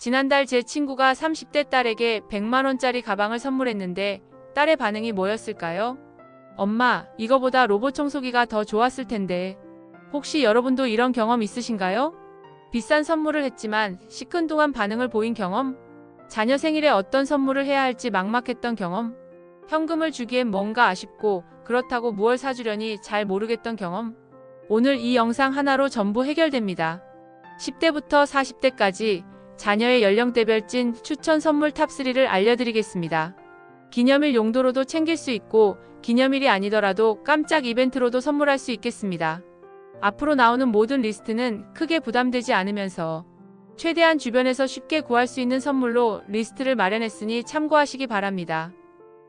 지난달 제 친구가 30대 딸에게 100만원짜리 가방을 선물했는데 딸의 반응이 뭐였을까요? 엄마, 이거보다 로봇 청소기가 더 좋았을 텐데. 혹시 여러분도 이런 경험 있으신가요? 비싼 선물을 했지만 시큰둥한 반응을 보인 경험? 자녀 생일에 어떤 선물을 해야 할지 막막했던 경험? 현금을 주기엔 뭔가 아쉽고 그렇다고 무얼 사주려니 잘 모르겠던 경험? 오늘 이 영상 하나로 전부 해결됩니다. 10대부터 40대까지 자녀의 연령대별 찐 추천 선물 탑3를 알려드리겠습니다. 기념일 용도로도 챙길 수 있고 기념일이 아니더라도 깜짝 이벤트로도 선물할 수 있겠습니다. 앞으로 나오는 모든 리스트는 크게 부담되지 않으면서 최대한 주변에서 쉽게 구할 수 있는 선물로 리스트를 마련했으니 참고하시기 바랍니다.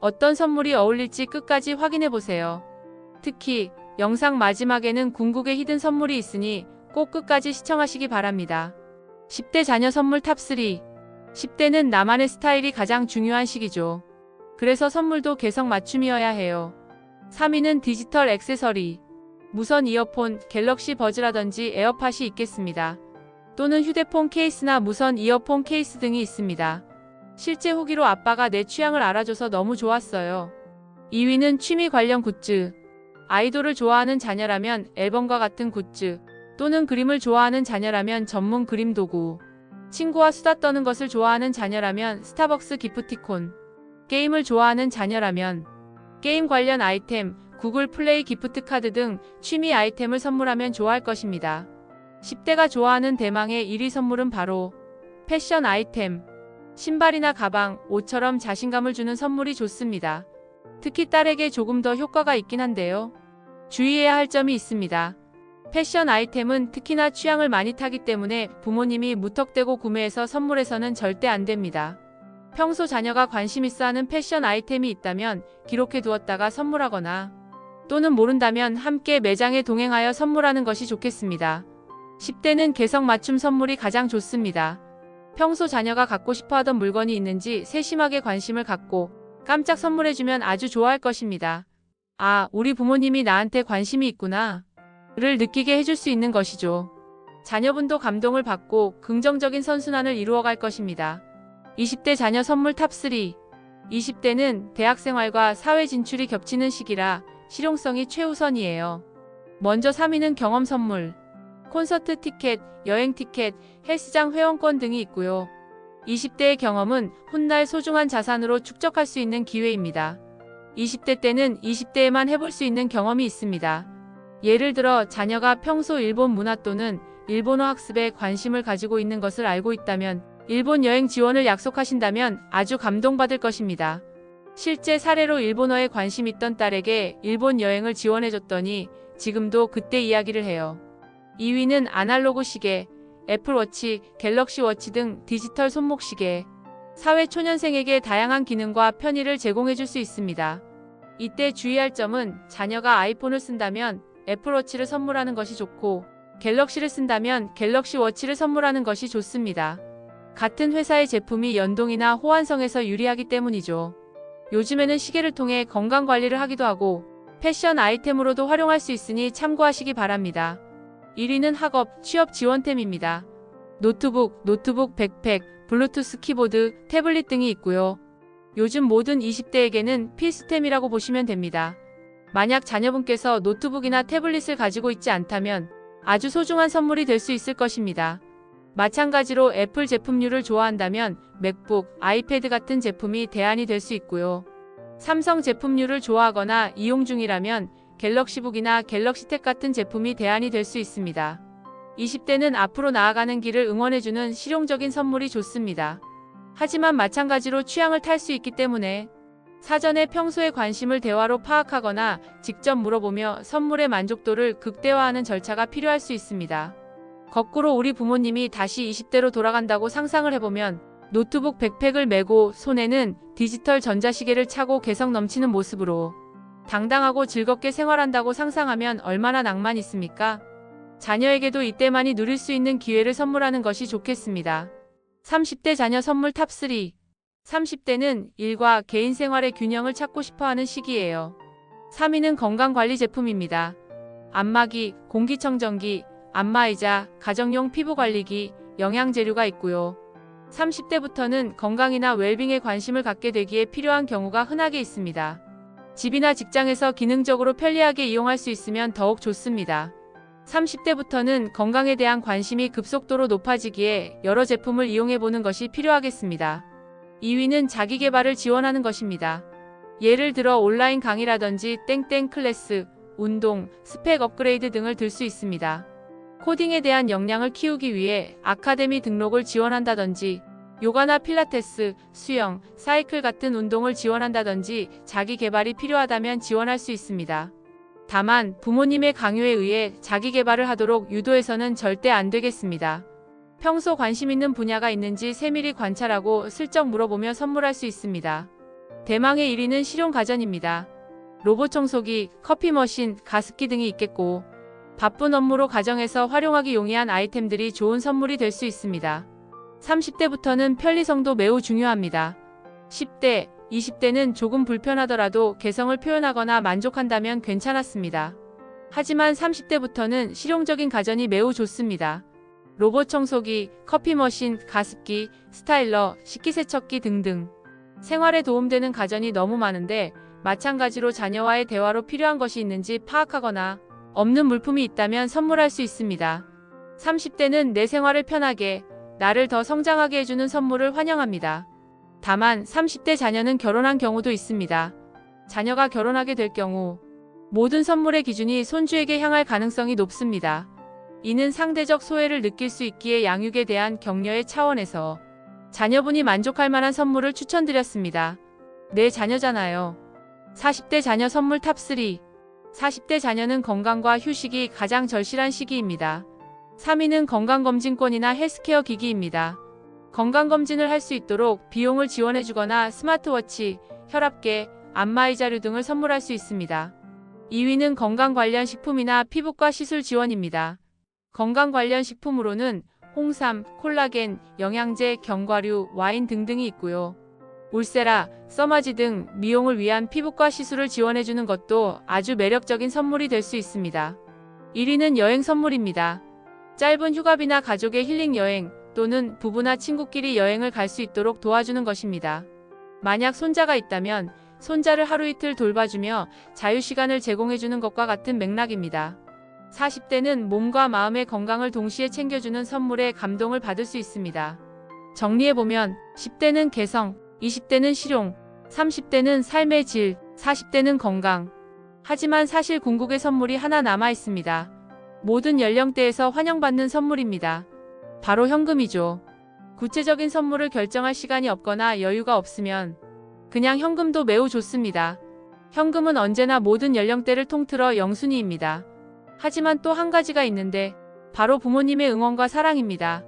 어떤 선물이 어울릴지 끝까지 확인해보세요. 특히 영상 마지막에는 궁극의 히든 선물이 있으니 꼭 끝까지 시청하시기 바랍니다. 10대 자녀 선물 탑3. 10대는 나만의 스타일이 가장 중요한 시기죠. 그래서 선물도 개성 맞춤이어야 해요. 3위는 디지털 액세서리. 무선 이어폰, 갤럭시 버즈라든지 에어팟이 있겠습니다. 또는 휴대폰 케이스나 무선 이어폰 케이스 등이 있습니다. 실제 후기로 아빠가 내 취향을 알아줘서 너무 좋았어요. 2위는 취미 관련 굿즈. 아이돌을 좋아하는 자녀라면 앨범과 같은 굿즈, 또는 그림을 좋아하는 자녀라면 전문 그림 도구, 친구와 수다 떠는 것을 좋아하는 자녀라면 스타벅스 기프티콘, 게임을 좋아하는 자녀라면 게임 관련 아이템, 구글 플레이 기프트 카드 등 취미 아이템을 선물하면 좋아할 것입니다. 10대가 좋아하는 대망의 1위 선물은 바로 패션 아이템, 신발이나 가방, 옷처럼 자신감을 주는 선물이 좋습니다. 특히 딸에게 조금 더 효과가 있긴 한데요. 주의해야 할 점이 있습니다. 패션 아이템은 특히나 취향을 많이 타기 때문에 부모님이 무턱대고 구매해서 선물해서는 절대 안 됩니다. 평소 자녀가 관심 있어 하는 패션 아이템이 있다면 기록해 두었다가 선물하거나, 또는 모른다면 함께 매장에 동행하여 선물하는 것이 좋겠습니다. 10대는 개성 맞춤 선물이 가장 좋습니다. 평소 자녀가 갖고 싶어 하던 물건이 있는지 세심하게 관심을 갖고 깜짝 선물해주면 아주 좋아할 것입니다. 아, 우리 부모님이 나한테 관심이 있구나 를 느끼게 해줄 수 있는 것이죠. 자녀분도 감동을 받고 긍정적인 선순환을 이루어갈 것입니다. 20대 자녀 선물 탑3. 20대는 대학생활과 사회 진출이 겹치는 시기라 실용성이 최우선이에요. 먼저 3위는 경험 선물. 콘서트 티켓, 여행 티켓, 헬스장 회원권 등이 있고요. 20대의 경험은 훗날 소중한 자산으로 축적할 수 있는 기회입니다. 20대 때는 20대에만 해볼 수 있는 경험이 있습니다. 예를 들어 자녀가 평소 일본 문화 또는 일본어 학습에 관심을 가지고 있는 것을 알고 있다면 일본 여행 지원을 약속하신다면 아주 감동받을 것입니다. 실제 사례로 일본어에 관심 있던 딸에게 일본 여행을 지원해줬더니 지금도 그때 이야기를 해요. 2위는 아날로그 시계, 애플워치, 갤럭시워치 등 디지털 손목시계. 사회 초년생에게 다양한 기능과 편의를 제공해줄 수 있습니다. 이때 주의할 점은 자녀가 아이폰을 쓴다면 애플워치를 선물하는 것이 좋고, 갤럭시를 쓴다면 갤럭시워치를 선물하는 것이 좋습니다. 같은 회사의 제품이 연동이나 호환성에서 유리하기 때문이죠. 요즘에는 시계를 통해 건강관리를 하기도 하고 패션 아이템으로도 활용할 수 있으니 참고하시기 바랍니다. 1위는 학업, 취업 지원템입니다. 노트북, 백팩, 블루투스 키보드, 태블릿 등이 있고요. 요즘 모든 20대에게는 필수템이라고 보시면 됩니다. 만약 자녀분께서 노트북이나 태블릿을 가지고 있지 않다면 아주 소중한 선물이 될 수 있을 것입니다. 마찬가지로 애플 제품류를 좋아한다면 맥북, 아이패드 같은 제품이 대안이 될 수 있고요. 삼성 제품류를 좋아하거나 이용 중이라면 갤럭시북이나 갤럭시탭 같은 제품이 대안이 될 수 있습니다. 20대는 앞으로 나아가는 길을 응원해주는 실용적인 선물이 좋습니다. 하지만 마찬가지로 취향을 탈 수 있기 때문에 사전에 평소의 관심을 대화로 파악하거나 직접 물어보며 선물의 만족도를 극대화하는 절차가 필요할 수 있습니다. 거꾸로 우리 부모님이 다시 20대로 돌아간다고 상상을 해보면 노트북 백팩을 메고 손에는 디지털 전자시계를 차고 개성 넘치는 모습으로 당당하고 즐겁게 생활한다고 상상하면 얼마나 낭만 있습니까? 자녀에게도 이때만이 누릴 수 있는 기회를 선물하는 것이 좋겠습니다. 30대 자녀 선물 탑3. 30대는 일과 개인 생활의 균형을 찾고 싶어하는 시기예요. 3위는 건강관리 제품입니다. 안마기, 공기청정기, 안마의자, 가정용 피부관리기, 영양재료가 있고요. 30대부터는 건강이나 웰빙에 관심을 갖게 되기에 필요한 경우가 흔하게 있습니다. 집이나 직장에서 기능적으로 편리하게 이용할 수 있으면 더욱 좋습니다. 30대부터는 건강에 대한 관심이 급속도로 높아지기에 여러 제품을 이용해보는 것이 필요하겠습니다. 2위는 자기계발을 지원하는 것입니다. 예를 들어 온라인 강의라든지 땡땡 클래스, 운동, 스펙 업그레이드 등을 들 수 있습니다. 코딩에 대한 역량을 키우기 위해 아카데미 등록을 지원한다든지 요가나 필라테스, 수영, 사이클 같은 운동을 지원한다든지 자기 개발이 필요하다면 지원할 수 있습니다. 다만 부모님의 강요에 의해 자기 개발을 하도록 유도해서는 절대 안 되겠습니다. 평소 관심 있는 분야가 있는지 세밀히 관찰하고 슬쩍 물어보며 선물할 수 있습니다. 대망의 1위는 실용가전입니다. 로봇 청소기, 커피 머신, 가습기 등이 있겠고 바쁜 업무로 가정에서 활용하기 용이한 아이템들이 좋은 선물이 될 수 있습니다. 30대부터는 편리성도 매우 중요합니다. 10대, 20대는 조금 불편하더라도 개성을 표현하거나 만족한다면 괜찮았습니다. 하지만 30대부터는 실용적인 가전이 매우 좋습니다. 로봇 청소기, 커피 머신, 가습기, 스타일러, 식기세척기 등등. 생활에 도움되는 가전이 너무 많은데 마찬가지로 자녀와의 대화로 필요한 것이 있는지 파악하거나 없는 물품이 있다면 선물할 수 있습니다. 30대는 내 생활을 편하게, 나를 더 성장하게 해주는 선물을 환영합니다. 다만 30대 자녀는 결혼한 경우도 있습니다. 자녀가 결혼하게 될 경우 모든 선물의 기준이 손주에게 향할 가능성이 높습니다. 이는 상대적 소외를 느낄 수 있기에 양육에 대한 격려의 차원에서 자녀분이 만족할 만한 선물을 추천드렸습니다. 내 자녀잖아요. 40대 자녀 선물 탑3. 40대 자녀는 건강과 휴식이 가장 절실한 시기입니다. 3위는 건강검진권이나 헬스케어 기기입니다. 건강검진을 할 수 있도록 비용을 지원해주거나 스마트워치, 혈압계, 안마의자류 등을 선물할 수 있습니다. 2위는 건강 관련 식품이나 피부과 시술 지원입니다. 건강 관련 식품으로는 홍삼, 콜라겐, 영양제, 견과류, 와인 등등이 있고요. 울세라, 써마지 등 미용을 위한 피부과 시술을 지원해주는 것도 아주 매력적인 선물이 될 수 있습니다. 1위는 여행 선물입니다. 짧은 휴가비나 가족의 힐링 여행 또는 부부나 친구끼리 여행을 갈 수 있도록 도와주는 것입니다. 만약 손자가 있다면 손자를 하루 이틀 돌봐주며 자유시간을 제공해주는 것과 같은 맥락입니다. 40대는 몸과 마음의 건강을 동시에 챙겨주는 선물에 감동을 받을 수 있습니다. 정리해보면 10대는 개성, 20대는 실용, 30대는 삶의 질, 40대는 건강. 하지만 사실 궁극의 선물이 하나 남아 있습니다. 모든 연령대에서 환영받는 선물입니다. 바로 현금이죠. 구체적인 선물을 결정할 시간이 없거나 여유가 없으면 그냥 현금도 매우 좋습니다. 현금은 언제나 모든 연령대를 통틀어 영순위입니다. 하지만 또 한 가지가 있는데 바로 부모님의 응원과 사랑입니다.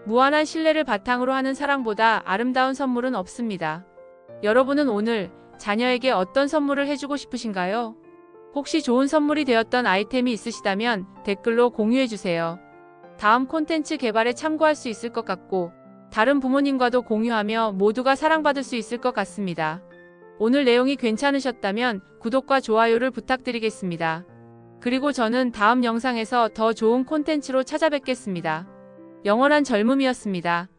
무한한 신뢰를 바탕으로 하는 사랑보다 아름다운 선물은 없습니다. 여러분은 오늘 자녀에게 어떤 선물을 해주고 싶으신가요? 혹시 좋은 선물이 되었던 아이템이 있으시다면 댓글로 공유해주세요. 다음 콘텐츠 개발에 참고할 수 있을 것 같고 다른 부모님과도 공유하며 모두가 사랑받을 수 있을 것 같습니다. 오늘 내용이 괜찮으셨다면 구독과 좋아요를 부탁드리겠습니다. 그리고 저는 다음 영상에서 더 좋은 콘텐츠로 찾아뵙겠습니다. 영원한 젊음이었습니다.